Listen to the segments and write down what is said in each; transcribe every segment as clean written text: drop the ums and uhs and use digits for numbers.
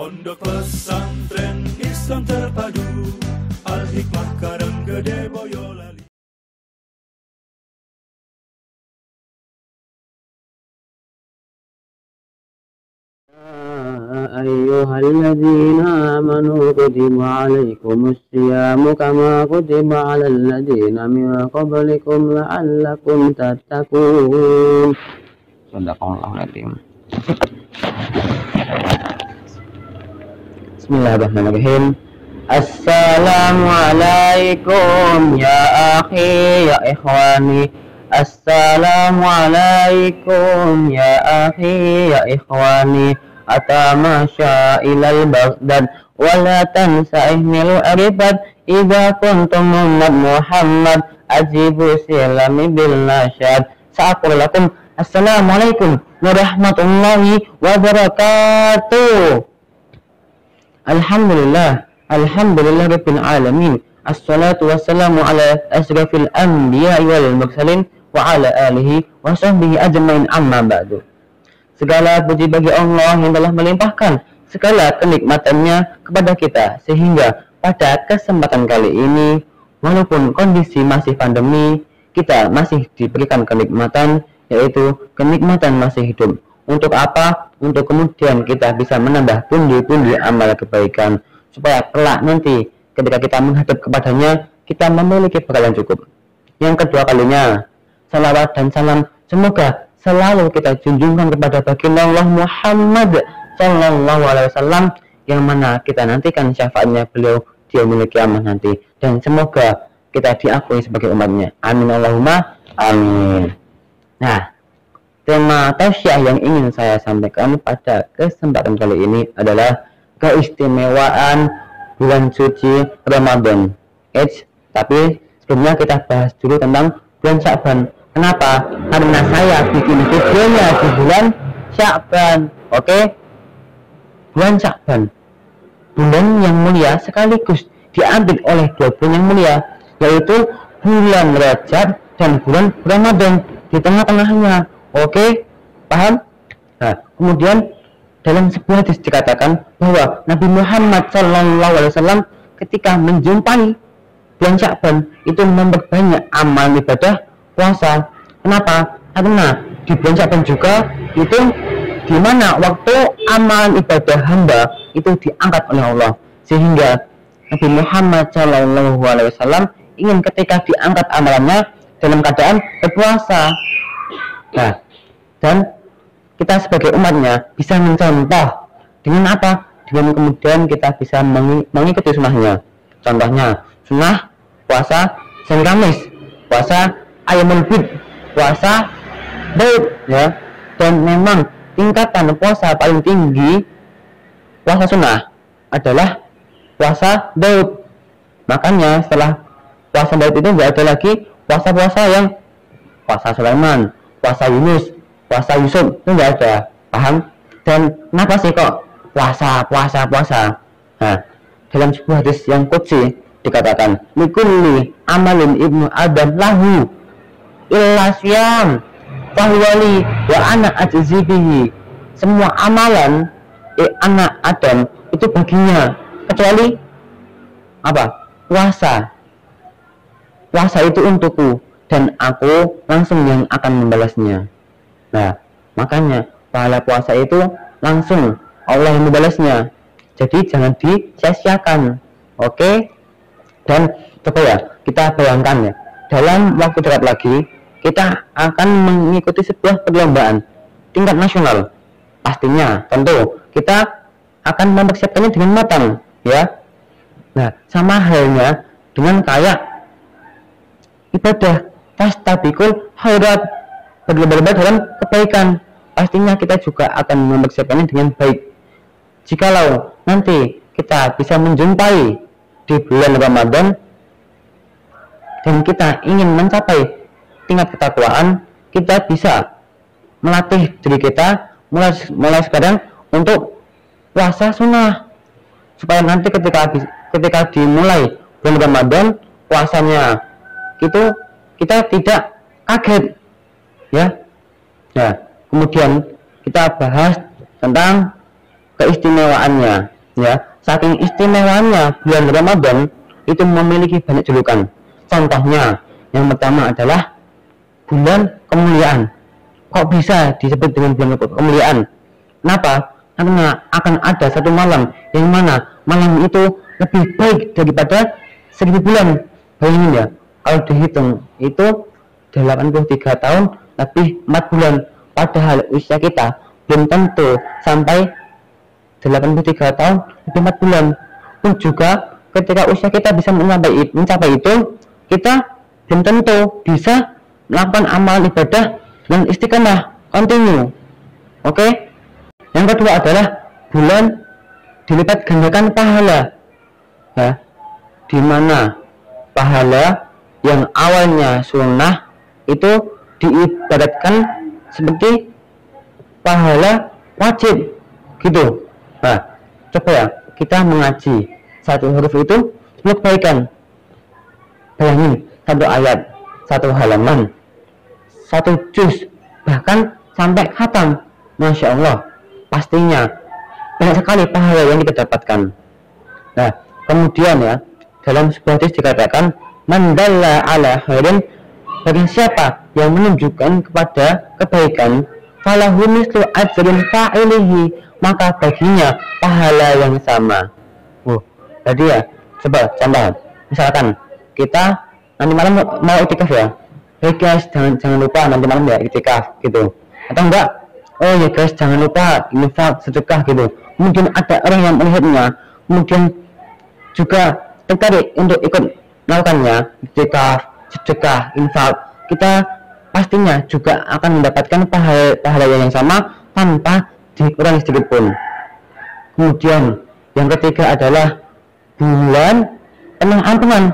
Pondok Pesantren Islam Terpadu Al-Hikmah Karanggede Boyolali. أيها الذين آمنوا كتب عليكم الصيام كما كتب على الذين من قبلكم لعلكم تتقون. Sadaqallahul Bismillahirrahmanirrahim. Assalamualaikum ya akhi ya ikhwani. Assalamualaikum ya akhi ya ikhwani. Atamasya ilal baghdad wala tansa ihnil arifat idha kuntum ummad Muhammad ajibu silami bil nasyad. Sa'akul lakum assalamualaikum warahmatullahi wabarakatuh. Alhamdulillah rabbil alamin. Assalatu wassalamu ala asrafil anbiya wal mursalin wa ala alihi wa sahbihi ajmain, amma ba'du. Segala puji bagi Allah yang telah melimpahkan segala kenikmatannya kepada kita, sehingga pada kesempatan kali ini, walaupun kondisi masih pandemi, kita masih diberikan kenikmatan, yaitu kenikmatan masih hidup. Untuk apa? Untuk kemudian kita bisa menambah pundi-pundi amal kebaikan, supaya kelak nanti ketika kita menghadap kepadanya, kita memiliki bekal yang cukup. Yang kedua kalinya, salawat dan salam semoga selalu kita junjungkan kepada baginda Allah Muhammad Sallallahu Alaihi Wasallam, yang mana kita nantikan syafaatnya beliau di yaumil kiamah nanti, dan semoga kita diakui sebagai umatnya. Amin Allahumma amin. Nah, tema tausiah yang ingin saya sampaikan pada kesempatan kali ini adalah keistimewaan bulan suci Ramadan. Tapi sebelumnya kita bahas dulu tentang bulan Sya'ban. Kenapa? Karena saya bikin videonya di bulan Sya'ban. Oke? Bulan Sya'ban, bulan yang mulia, sekaligus diambil oleh dua bulan yang mulia, yaitu bulan Rajab dan bulan Ramadan di tengah-tengahnya. Oke? Paham? Nah, kemudian dalam sebuah hadis dikatakan bahwa Nabi Muhammad SAW ketika menjumpai bulan Sya'ban itu memperbanyak amal ibadah puasa. Kenapa? Karena di bulan Sya'ban juga itu di mana waktu amal ibadah hamba itu diangkat oleh Allah, sehingga Nabi Muhammad SAW ingin ketika diangkat amalannya dalam keadaan berpuasa. Nah, dan kita sebagai umatnya bisa mencontoh dengan apa? Dengan kemudian kita bisa mengikuti sunnahnya. Contohnya sunnah puasa Senin Kamis, puasa Ayyamul Bid, puasa Daud, ya. Dan memang tingkatan puasa paling tinggi puasa sunnah adalah puasa Daud. Makanya setelah puasa Daud itu tidak ada lagi puasa-puasa yang puasa Sulaiman, puasa Yunus, puasa Yusuf, itu tidak ada. Paham? Dan kenapa sih kok puasa? Nah, dalam sebuah hadis yang qudsi dikatakan, likulli amalin ibnu adam lahu illa syam fahuwali wa ana ajzi bihi. Semua amalan anak Adam itu baginya, kecuali apa? Puasa. Puasa itu untukku dan aku langsung yang akan membalasnya. Nah, makanya pahala puasa itu langsung Allah yang membalasnya. Jadi jangan disia-siakan. Oke? Dan coba ya, kita bayangkan ya, dalam waktu dekat lagi kita akan mengikuti sebuah perlombaan tingkat nasional. Pastinya, tentu kita akan mempersiapkannya dengan matang, ya. Nah, sama halnya dengan kayak ibadah fastabiqul khairat, berlomba-lomba dalam kebaikan. Pastinya kita juga akan mempersiapkannya dengan baik. Jikalau nanti kita bisa menjumpai di bulan Ramadan dan kita ingin mencapai tingkat ketakwaan, kita bisa melatih diri kita mulai sekarang untuk puasa sunnah, supaya nanti ketika dimulai bulan Ramadan puasanya itu kita tidak kaget, ya. Nah, kemudian kita bahas tentang keistimewaannya, ya. Saking istimewaannya bulan Ramadan itu memiliki banyak julukan. Contohnya, yang pertama adalah bulan kemuliaan. Kok bisa disebut dengan bulan kemuliaan? Kenapa? Karena akan ada satu malam yang mana malam itu lebih baik daripada 1000 bulan. Bayangin ya, kalau dihitung itu 83 tahun lebih 4 bulan. Padahal usia kita belum tentu sampai 83 tahun lebih 4 bulan. Pun juga ketika usia kita bisa mencapai itu, kita belum tentu bisa melakukan amal ibadah dan istiqamah continue. Oke? Yang kedua adalah bulan dilipat gandakan pahala, ya, di mana pahala yang awalnya sunnah itu diibaratkan seperti pahala wajib gitu. Nah, coba ya kita mengaji satu huruf itu 10 kebaikan. Bayangin, satu ayat, satu halaman, satu juz, bahkan sampai khatam. Masya Allah, pastinya banyak sekali pahala yang kita dapatkan. Nah, kemudian ya, dalam sebuah hadis dikatakan, man dalla ala khairin, bagi siapa yang menunjukkan kepada kebaikan, falahu mislu ajrin fa'ilihi, maka baginya pahala yang sama. Tadi ya, coba contoh, misalkan kita nanti malam mau itikaf ya, hey guys, jangan lupa nanti malam ya itikaf gitu, atau enggak, oh ya guys, jangan lupa infak sedekah gitu. Mungkin ada orang yang melihatnya, kemudian juga tertarik untuk ikut melakukannya, itikaf, sedekah, infak. Kita pastinya juga akan mendapatkan pahala yang sama tanpa dikurangi sedikit pun. Kemudian yang ketiga adalah bulan penuh ampunan.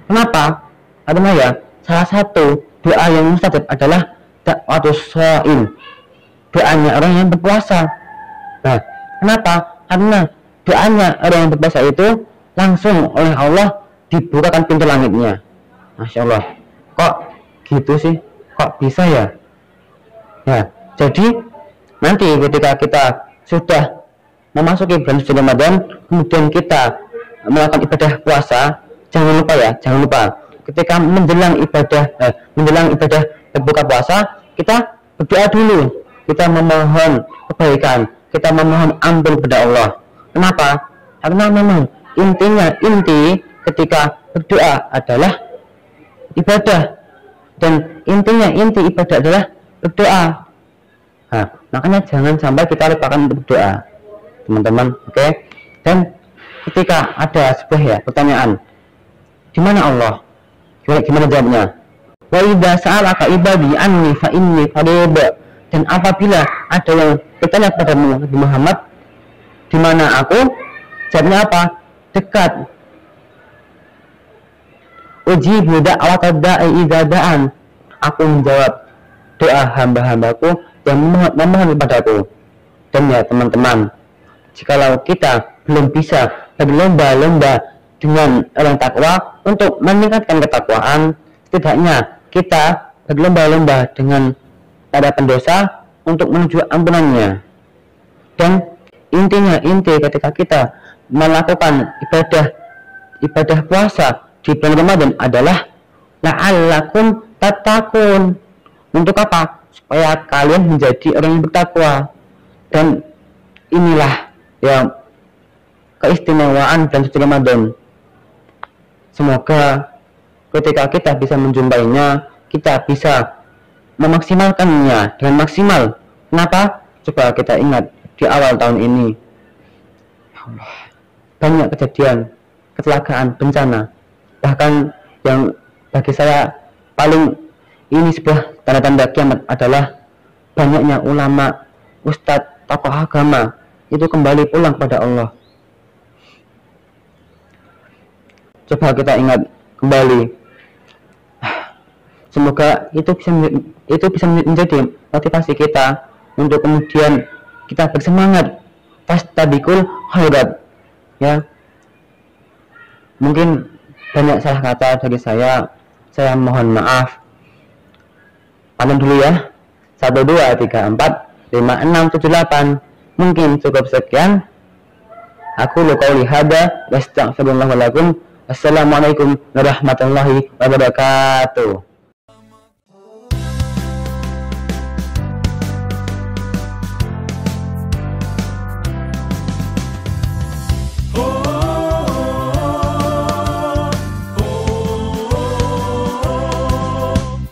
Kenapa? Karena ya, salah satu doa yang mustajab adalah da'watus shaim, doanya orang yang berpuasa. Nah, kenapa? Karena doanya orang yang berpuasa itu langsung oleh Allah dibukakan pintu langitnya. Masya Allah, kok gitu sih? Kok bisa ya? Nah, jadi nanti ketika kita sudah memasuki bulan suci Ramadan, kemudian kita melakukan ibadah puasa, jangan lupa ketika menjelang ibadah berbuka puasa, kita berdoa dulu, kita memohon kebaikan, kita memohon ampun kepada Allah. Kenapa? Karena memang inti ketika berdoa adalah ibadah, dan inti ibadah adalah berdoa. Nah, makanya jangan sampai kita lupakan untuk berdoa, teman-teman. Oke? Dan ketika ada sebuah pertanyaan, di mana Allah? Gimana jawabnya? Wa idza sa'alaka ibadi anni fa inni qarib. Dan apabila ada yang bertanya kepadamu, Nabi Muhammad, di mana aku? Jawabnya apa? Dekat. Ujibu da'watad da'i idza da'an. Aku menjawab doa hamba-hambaku yang memohon kepadaku. Dan ya teman-teman, jikalau kita belum bisa berlomba-lomba dengan orang takwa untuk meningkatkan ketakwaan, setidaknya kita berlomba-lomba dengan para pendosa untuk menuju ampunannya. Dan inti ketika kita melakukan ibadah puasa di bulan Ramadan adalah la'allakum tattaqun. Untuk apa? Supaya kalian menjadi orang yang bertakwa. Dan inilah yang keistimewaan bulan suci Ramadan. Semoga ketika kita bisa menjumpainya, kita bisa memaksimalkannya dengan maksimal. Kenapa? Coba kita ingat di awal tahun ini, ya Allah, banyak kejadian, kecelakaan, bencana. Bahkan yang bagi saya paling ini sebuah tanda-tanda kiamat adalah banyaknya ulama, ustadz, tokoh agama itu kembali pulang pada Allah. Coba kita ingat kembali. Semoga itu bisa menjadi motivasi kita untuk kemudian kita bersemangat fastabiqul khairat. Ya, mungkin banyak salah kata dari saya mohon maaf. Pantun dulu ya. 1 2 3 4 5 6 7 8. Mungkin cukup sekian. Aku qauli hada wa astaghfirullah wa lakum. Assalamualaikum warahmatullahi wabarakatuh.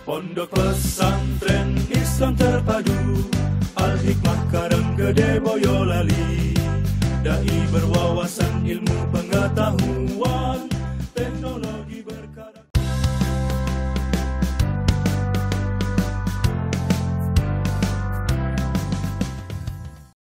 Pondok pesantren Islam terpadu, Al-Hikmah Karanggede Boyolali. Dai berwawasan ilmu pengetahuan, teknologi